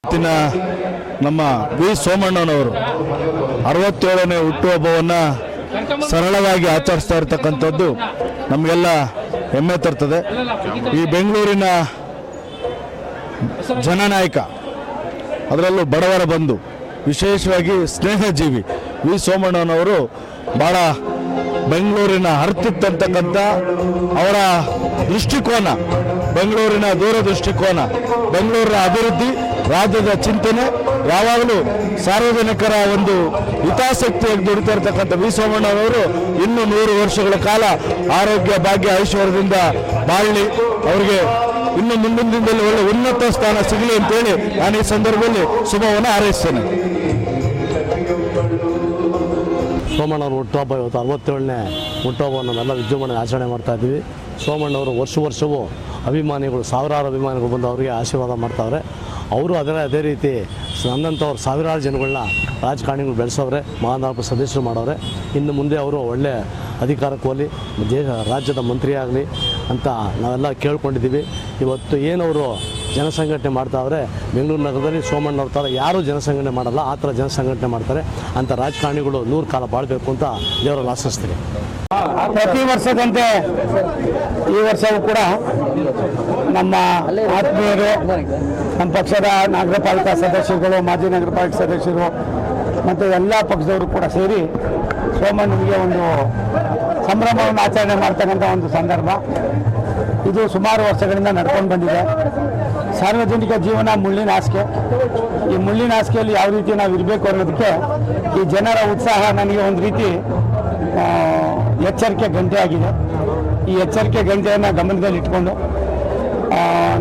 ಇವತ್ತಿನ ನಮ್ಮ ವಿ ಸೋಮಣ್ಣನವರು 67ನೇ ಹುಟ್ಟುಹಬ್ಬವನ್ನು ಸರಳವಾಗಿ ಆಚರಿಸ್ತಾ ಇರತಕ್ಕಂಥದ್ದು ನಮಗೆಲ್ಲ ಹೆಮ್ಮೆ ತರ್ತದೆ. ಈ ಬೆಂಗಳೂರಿನ ಜನನಾಯಕ, ಅದರಲ್ಲೂ ಬಡವರ ಬಂಧು, ವಿಶೇಷವಾಗಿ ಸ್ನೇಹಜೀವಿ ವಿ ಸೋಮಣ್ಣನವರು ಭಾಳ ಬೆಂಗಳೂರಿನ ಅರ್ತಿತ್ತಂತಕ್ಕಂಥ ಅವರ ದೃಷ್ಟಿಕೋನ, ಬೆಂಗಳೂರಿನ ದೂರದೃಷ್ಟಿಕೋನ, ಬೆಂಗಳೂರಿನ ಅಭಿವೃದ್ಧಿ, ರಾಜ್ಯದ ಚಿಂತನೆ, ಯಾವಾಗಲೂ ಸಾರ್ವಜನಿಕರ ಒಂದು ಹಿತಾಸಕ್ತಿಯಾಗಿ ದುಡಿತಾ ಇರತಕ್ಕಂಥ ವಿ ಸೋಮಣ್ಣನವರು ಇನ್ನೂ 100 ವರ್ಷಗಳ ಕಾಲ ಆರೋಗ್ಯ, ಭಾಗ್ಯ, ಐಶ್ವರ್ಯದಿಂದ ಬಾಳಲಿ, ಅವರಿಗೆ ಇನ್ನು ಮುಂದಿನ ದಿನದಲ್ಲಿ ಒಳ್ಳೆ ಉನ್ನತ ಸ್ಥಾನ ಸಿಗಲಿ ಅಂತೇಳಿ ನಾನು ಈ ಸಂದರ್ಭದಲ್ಲಿ ಶುಭವನ್ನು ಹಾರೈಸ್ತೇನೆ. ಸೋಮಣ್ಣವ್ರ ಹುಟ್ಟುಹಬ್ಬ ಇವತ್ತು 67ನೇ ಹುಟ್ಟುಹಬ್ಬವನ್ನು ನಾವೆಲ್ಲ ವಿಜೃಂಭಣೆ ಆಚರಣೆ ಮಾಡ್ತಾ ಇದ್ದೀವಿ. ಸೋಮಣ್ಣವರು ವರ್ಷವೂ ಅಭಿಮಾನಿಗಳು, ಸಾವಿರಾರು ಅಭಿಮಾನಿಗಳು ಬಂದು ಅವರಿಗೆ ಆಶೀರ್ವಾದ ಮಾಡ್ತಾವ್ರೆ. ಅವರು ಅದೇ ರೀತಿ ನನ್ನಂಥವ್ರು ಸಾವಿರಾರು ಜನಗಳನ್ನ ರಾಜಕಾರಣಿಗಳು ಬೆಳೆಸವ್ರೆ, ಮಹಾನಾಯಕ ಸದಸ್ಯರು ಮಾಡವ್ರೆ. ಇನ್ನು ಮುಂದೆ ಅವರು ಒಳ್ಳೆಯ ಅಧಿಕಾರಕ್ಕೆ ಹೋಗಲಿ, ರಾಜ್ಯದ ಮಂತ್ರಿ ಆಗಲಿ ಅಂತ ನಾವೆಲ್ಲ ಕೇಳ್ಕೊಂಡಿದ್ದೀವಿ. ಇವತ್ತು ಏನವರು ಜನಸಂಘಟನೆ ಮಾಡ್ತಾವ್ರೆ, ಬೆಂಗಳೂರು ನಗರದಲ್ಲಿ ಸೋಮಣ್ಣವ್ರ ಥರ ಯಾರೂ ಜನಸಂಘಟನೆ ಮಾಡಲ್ಲ, ಆ ಥರ ಜನಸಂಘಟನೆ ಮಾಡ್ತಾರೆ. ಅಂಥ ರಾಜಕಾರಣಿಗಳು 100 ಕಾಲ ಬಾಳಬೇಕು ಅಂತ ದೇವರಲ್ಲಿ ಆಶಿಸ್ತೀನಿ. ಪ್ರತಿ ವರ್ಷದಂತೆ ಈ ವರ್ಷವೂ ಕೂಡ ನಮ್ಮ ಆತ್ಮೀಯರು, ನಮ್ಮ ಪಕ್ಷದ ನಗರ ಪಾಲಿಕಾ ಸದಸ್ಯರುಗಳು, ಮಾಜಿ ನಗರ ಪಾಲಿಕೆ ಸದಸ್ಯರು ಮತ್ತು ಎಲ್ಲ ಪಕ್ಷದವರು ಕೂಡ ಸೇರಿ ಸೋಮಣ್ಣನಿಗೆ ಒಂದು ಸಂಭ್ರಮವನ್ನು ಆಚರಣೆ ಮಾಡ್ತಕ್ಕಂಥ ಒಂದು ಸಂದರ್ಭ ಇದು. ಸುಮಾರು ವರ್ಷಗಳಿಂದ ನಡ್ಕೊಂಡು ಬಂದಿದೆ. ಸಾರ್ವಜನಿಕ ಜೀವನ ಮುಳ್ಳಿನ ಹಾಸಿಗೆ. ಈ ಮುಳ್ಳಿನ ಹಾಸಿಗೆಯಲ್ಲಿ ಯಾವ ರೀತಿ ನಾವು ಇರಬೇಕು ಅನ್ನೋದಕ್ಕೆ ಈ ಜನರ ಉತ್ಸಾಹ ನನಗೆ ಒಂದು ರೀತಿ ಎಚ್ಚರಿಕೆ ಗಂಟೆ ಆಗಿದೆ. ಈ ಎಚ್ಚರಿಕೆ ಗಂಟೆಯನ್ನು ಗಮನದಲ್ಲಿ ಇಟ್ಕೊಂಡು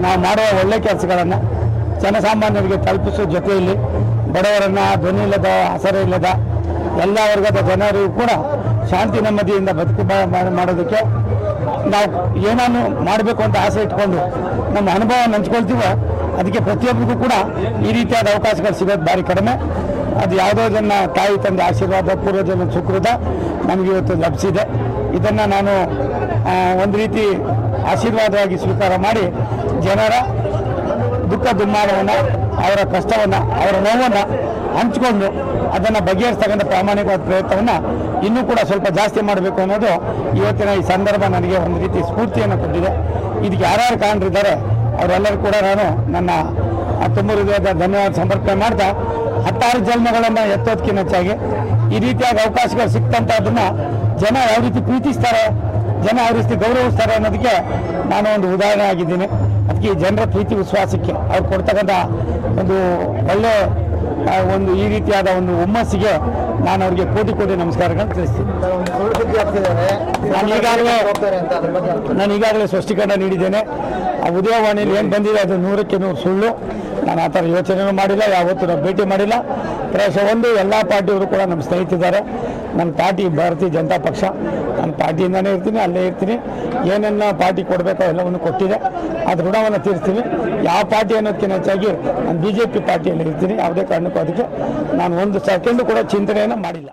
ನಾವು ಮಾಡುವ ಒಳ್ಳೆ ಕೆಲಸಗಳನ್ನು ಜನಸಾಮಾನ್ಯರಿಗೆ ತಲುಪಿಸೋ ಜೊತೆಯಲ್ಲಿ ಬಡವರನ್ನು, ಧ್ವನಿ ಇಲ್ಲದ, ಆಸರೆ ಇಲ್ಲದ ಎಲ್ಲ ವರ್ಗದ ಜನರಿಗೂ ಕೂಡ ಶಾಂತಿ ನೆಮ್ಮದಿಯಿಂದ ಬದುಕು ಮಾಡೋದಕ್ಕೆ ನಾವು ಏನನ್ನು ಮಾಡಬೇಕು ಅಂತ ಆಸೆ ಇಟ್ಕೊಂಡು ನಮ್ಮ ಅನುಭವ ಹಂಚ್ಕೊಳ್ತೀವೋ ಅದಕ್ಕೆ ಪ್ರತಿಯೊಬ್ಬರಿಗೂ ಕೂಡ ಈ ರೀತಿಯಾದ ಅವಕಾಶಗಳು ಸಿಗೋದು ಭಾರಿ ಕಡಿಮೆ. ಅದು ಯಾವುದೋ ಜನ ತಾಯಿ ತಂದೆ ಆಶೀರ್ವಾದ, ಪೂರ್ವಜನ ಸುಕೃತ ನಮಗೆ ಇವತ್ತು ಲಭಿಸಿದೆ. ಇದನ್ನು ನಾನು ಒಂದು ರೀತಿ ಆಶೀರ್ವಾದವಾಗಿ ಸ್ವೀಕಾರ ಮಾಡಿ ಜನರ ದುಃಖ ದುಮ್ಮಾನವನ್ನು, ಅವರ ಕಷ್ಟವನ್ನು, ಅವರ ನೋವನ್ನು ಹಂಚಿಕೊಂಡು ಅದನ್ನು ಬಗೆಹರಿಸ್ತಕ್ಕಂಥ ಪ್ರಾಮಾಣಿಕವಾದ ಪ್ರಯತ್ನವನ್ನು ಇನ್ನೂ ಕೂಡ ಸ್ವಲ್ಪ ಜಾಸ್ತಿ ಮಾಡಬೇಕು ಅನ್ನೋದು ಇವತ್ತಿನ ಈ ಸಂದರ್ಭ ನನಗೆ ಒಂದು ರೀತಿ ಸ್ಫೂರ್ತಿಯನ್ನು ಕೊಟ್ಟಿದೆ. ಇದಕ್ಕೆ ಯಾರ್ಯಾರು ಕಾರಣರಿದ್ದಾರೆ ಅವರೆಲ್ಲರೂ ಕೂಡ ನಾನು ನನ್ನ ತುಂಬ ಹೃದಯದ ಧನ್ಯವಾದ ಸಮರ್ಪಣೆ ಮಾಡ್ತಾ, 16 ಜನ್ಮಗಳನ್ನು ಎತ್ತೋದಕ್ಕಿಂತ ಹೆಚ್ಚಾಗಿ ಈ ರೀತಿಯಾಗಿ ಅವಕಾಶಗಳು ಸಿಕ್ತಂಥದ್ದನ್ನು ಜನ ಯಾವ ರೀತಿ ಪ್ರೀತಿಸ್ತಾರೆ, ಜನ ಯಾವ ರೀತಿ ಗೌರವಿಸ್ತಾರೆ ಅನ್ನೋದಕ್ಕೆ ನಾನು ಒಂದು ಉದಾಹರಣೆ ಆಗಿದ್ದೀನಿ. ಅದಕ್ಕೆ ಈ ಜನರ ಪ್ರೀತಿ ವಿಶ್ವಾಸಕ್ಕೆ ಅವ್ರು ಕೊಡ್ತಕ್ಕಂಥ ಒಂದು ಒಳ್ಳೆ ಒಂದು ಈ ರೀತಿಯಾದ ಒಂದು ಹುಮ್ಮಸ್ಸಿಗೆ ನಾನು ಅವ್ರಿಗೆ ಕೋಟಿ ನಮಸ್ಕಾರಗಳನ್ನು ತಿಳಿಸ್ತೀನಿ. ನಾನು ಈಗಾಗಲೇ ಸ್ಪಷ್ಟೀಕರಣ ನೀಡಿದ್ದೇನೆ. ಆ ಉದಯವಾಣಿಯಲ್ಲಿ ಏನು ಬಂದಿದೆ ಅದು 100ಕ್ಕೆ 100 ಸುಳ್ಳು. ನಾನು ಆ ಥರ ಯೋಚನೆಯೂ ಮಾಡಿಲ್ಲ, ಯಾವತ್ತೂ ನಾವು ಭೇಟಿ ಮಾಡಿಲ್ಲ. ಪ್ರಾಯಶಃ ಎಲ್ಲ ಪಾರ್ಟಿಯವರು ಕೂಡ ನಮ್ಮ ಸ್ನೇಹಿತಿದ್ದಾರೆ. ನನ್ನ ಪಾರ್ಟಿ ಭಾರತೀಯ ಜನತಾ ಪಕ್ಷ, ನಾನು ಪಾರ್ಟಿಯಿಂದನೇ ಇರ್ತೀನಿ, ಅಲ್ಲೇ ಇರ್ತೀನಿ. ಏನೆಲ್ಲ ಪಾರ್ಟಿ ಕೊಡಬೇಕೋ ಎಲ್ಲವನ್ನು ಕೊಟ್ಟಿದೆ, ಅದು ಋಣವನ್ನು ತೀರಿಸ್ತೀನಿ. ಯಾವ ಪಾರ್ಟಿ ಅನ್ನೋದಕ್ಕಿಂತ ಹೆಚ್ಚಾಗಿ ನಾನು BJP ಪಾರ್ಟಿಯಲ್ಲಿ ಇರ್ತೀನಿ. ಯಾವುದೇ ಕಾರಣಕ್ಕೂ ಅದಕ್ಕೆ ನಾನು 1 ಸೆಕೆಂಡು ಕೂಡ ಚಿಂತನೆಯನ್ನು ಮಾಡಿಲ್ಲ.